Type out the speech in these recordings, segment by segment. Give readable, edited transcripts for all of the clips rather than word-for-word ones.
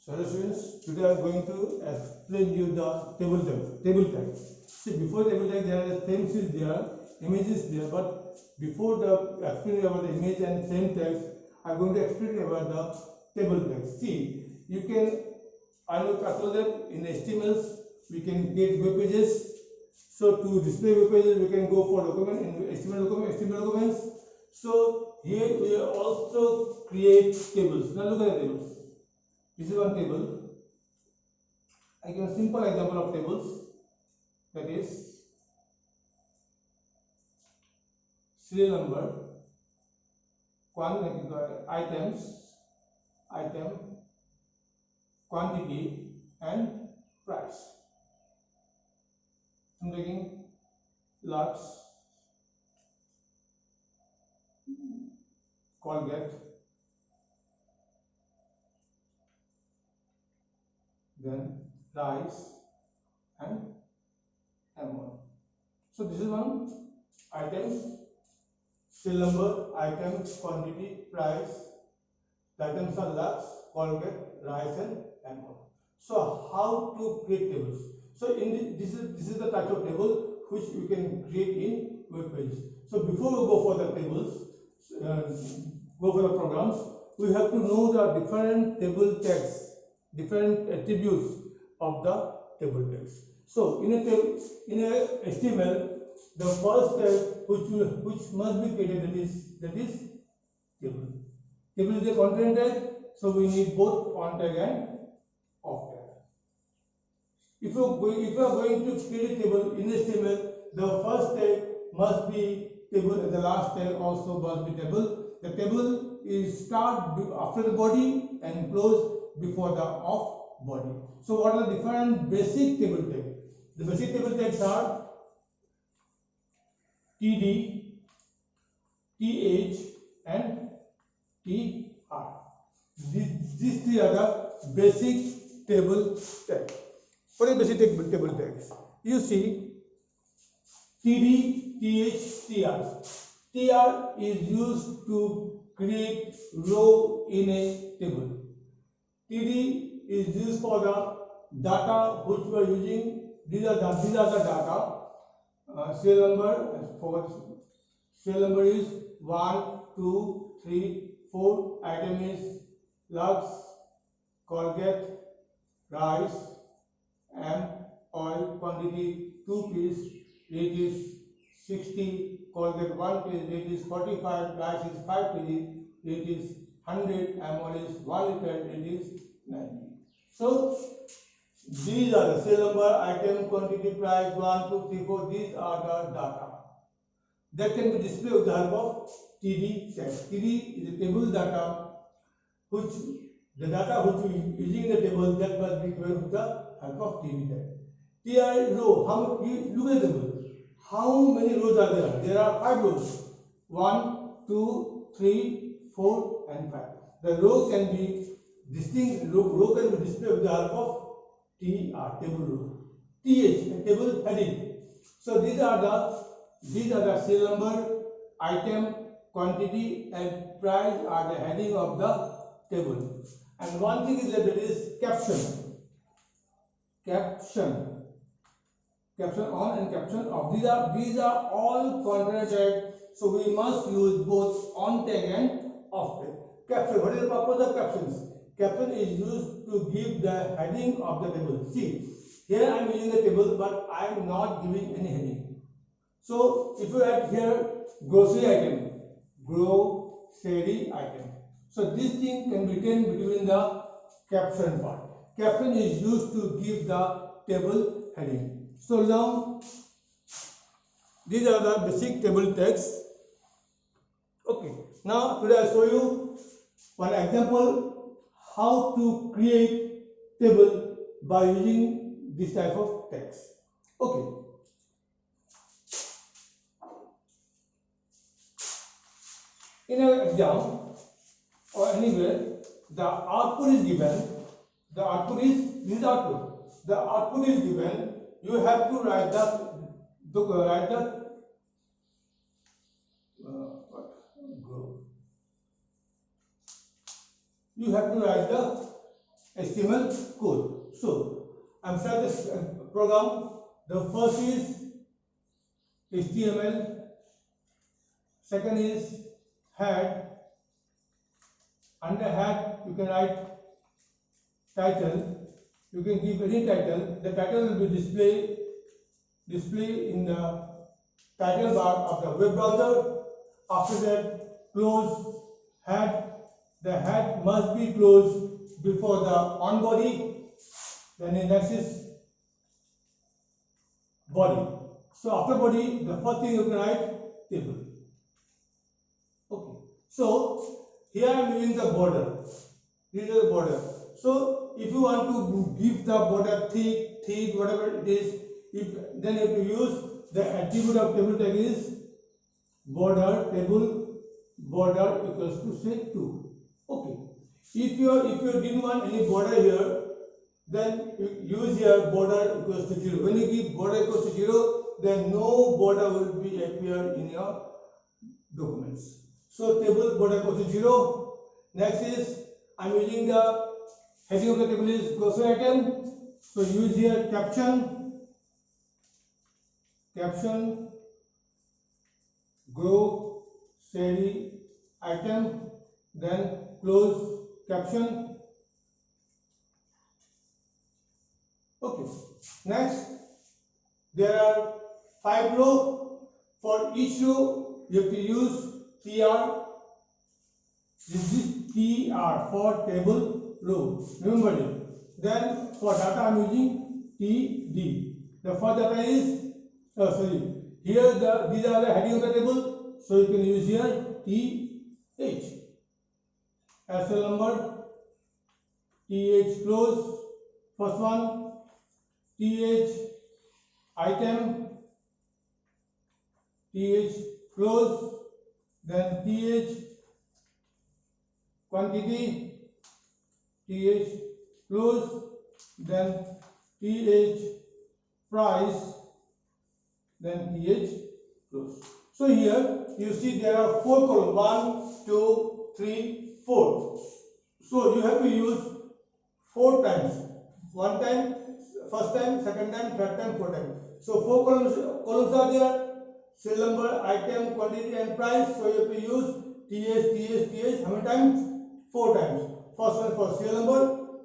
Hello students, today I am going to explain you the table tag. See, before table tag there are frames is there, images there, but before the explaining about the image and frame tags, I am going to explain about the table tags. See, you can, I told that in HTML we can get web pages. So to display web pages we can go for document in HTML documents. So here we also create tables. Now look at the tables. This is one table. I give a simple example of tables, that is serial number, items, item, quantity and price. I'm taking Lux, Colgate, then rice and M1. So this is one items, serial number, item, quantity, price. The items are Lux, Colgate, rice and M1. So how to create tables? So in this is the type of table which you can create in web pages. So before we go for the tables, go for the programs, we have to know the different table tags, different attributes of the table tags. So in a HTML, the first tag which must be created, that is table. Table is a content tag, so we need both on tag and off tag. If you are going to create a table in HTML, the first tag must be table and the last tag also must be table. The table is start after the body and close before the off body. So what are the different basic table tags? The basic table tags are TD, TH and TR. These three are the basic table tags. What is basic table tags? You see TD, TH, TR. TR is used to create row in a table. TD is used for the data which we are using. These are the data. Serial number is 1, 2, 3, 4. Item is Lux, Colgate, rice, oil. Quantity 2 piece. Rate is 60. Colgate 1 piece. Rate is 45. Rice is 5 kg. Rate is 100. Oil is 1 liter. Rate is 90. So these are the serial number, item, quantity, price, 1, 2, 3, 4. These are the data that can be displayed with the help of TD tag. TD is a table data, which the data which we using in the table that must be given with the help of TD tag. TR is row. How you look at the table? How many rows are there? There are 5 rows. 1, 2, 3, 4, and 5. The row can be distinct. Row can be displayed with the help of TR, table row. TH, table heading. So these are the serial number, item, quantity and price are the heading of the table. And one thing is that it is caption. Caption on and caption off. These are all content tags. So we must use both on tag and off tag. Caption. What is the purpose of captions? Caption is used to give the heading of the table. See, here I am using the table, but I am not giving any heading. So if you add here grocery item. So this thing can be written between the caption part. Caption is used to give the table heading. So now these are the basic table tags. Okay. Now today I show you one example how to create table by using this type of text. Okay. In an exam or anywhere, the output is given. The output is this output. The output is given. You have to write you have to write the HTML code. So I'm starting this program. The first is HTML, second is head. Under head you can write title. You can give any title. The title will be display in the title bar of the web browser. After that, close head. The head must be closed before the on body. Then the next is body. So after body, the first thing you can write table. Okay. So here I am using the border. This is the border. So if you want to give the border thick, whatever it is, then you have to use the attribute of table tag is border table border equals to say 2. Okay. If you didn't want any border here, then you use here border equals to 0. When you give border equals to 0, then no border will be appear in your documents. So table border equals to 0. Next is I'm using the heading of the table is grocery item. So use here caption grocery item, then close caption. Okay. Next, there are 5 rows. For each row, you have to use TR. This is TR for table row. Remember it. Then for data, I am using TD. The first data is here these are the heading of the table. So you can use here TH. SL number TH close. First one TH item, TH close, then TH quantity, TH close, then TH price, then TH close. So here you see there are 4 columns, 1, 2, 3, 4. So you have to use 4 times. One time, first time, second time, third time, fourth time. So 4 columns are there. Serial number, item, quantity and price. So you have to use TH. How many times? 4 times. First one for serial number,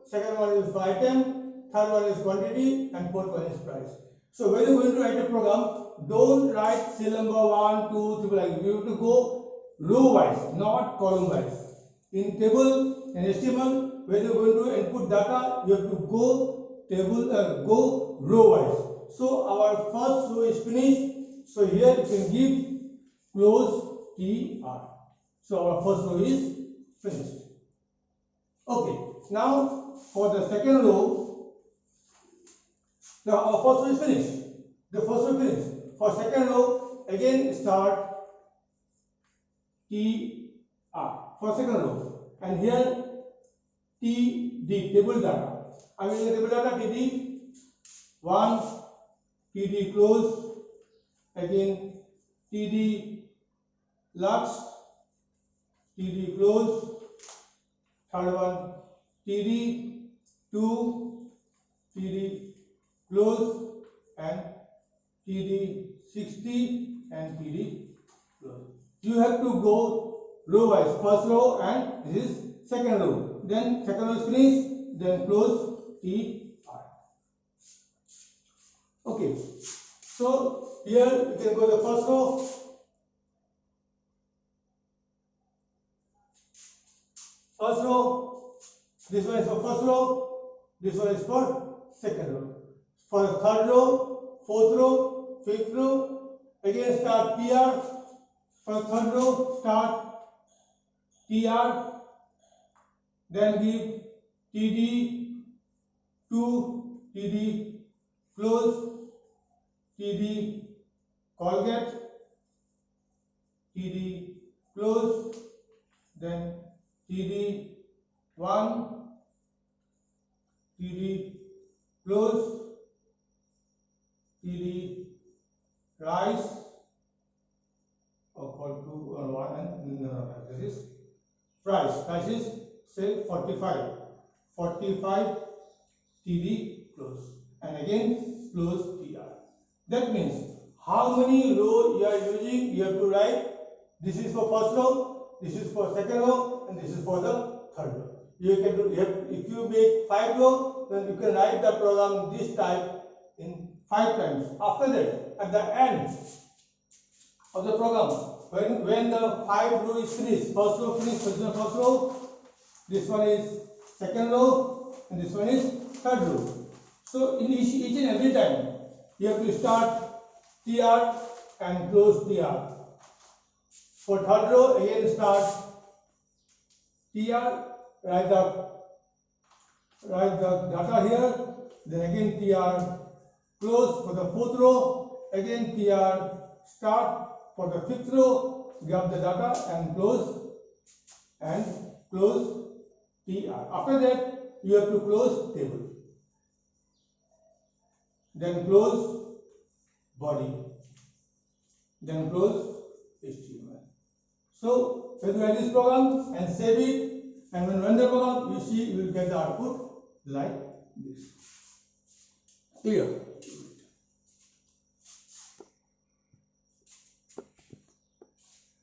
second one is for item, third one is quantity and fourth one is price. So when you are going to write a program, don't write serial number 1, 2, 3 like that. You have to go row wise, not column wise. In table, in HTML, when you are going to input data, you have to go row wise. So our first row is finished. So here you can give close TR. So our first row is finished. Okay. Now for the second row, our first row is finished. The first row is finished. For second row, again start TR for second row, and here TD table data. I mean the table data TD 1, TD close, again TD lux, TD close, third one TD 2, TD close, and TD 60 and TD close. You have to go row wise, first row and this is second row. Then second row is finished, then close TR. Okay. So here you can go the first row. First row, this one is for first row, this one is for second row. For the third row, fourth row, fifth row, again start TR. For the third row, start TR, then give TD 2, TD close, TD Colgate, TD close, then TD 1, TD close, TD rice, or 2 or 1, and this is price. Price is say 45. 45 TD close, and again close TR. That means how many row you are using, you have to write. This is for first row, this is for second row, and this is for the third row. You can do, if you make 5 row, then you can write the program this type in 5 times. After that, at the end of the program, when the 5 row is finished, first row finished, this is the first row, this one is second row, and this one is third row. So in each and every time, you have to start TR and close TR. For third row, again start TR, write the data here, then again TR, close. For the fourth row, again TR, start. For the fifth row, grab the data and close TR. After that, you have to close table, then close body, then close HTML. So when you write this program and save it, and when you run the program, you see you will get the output like this. Clear?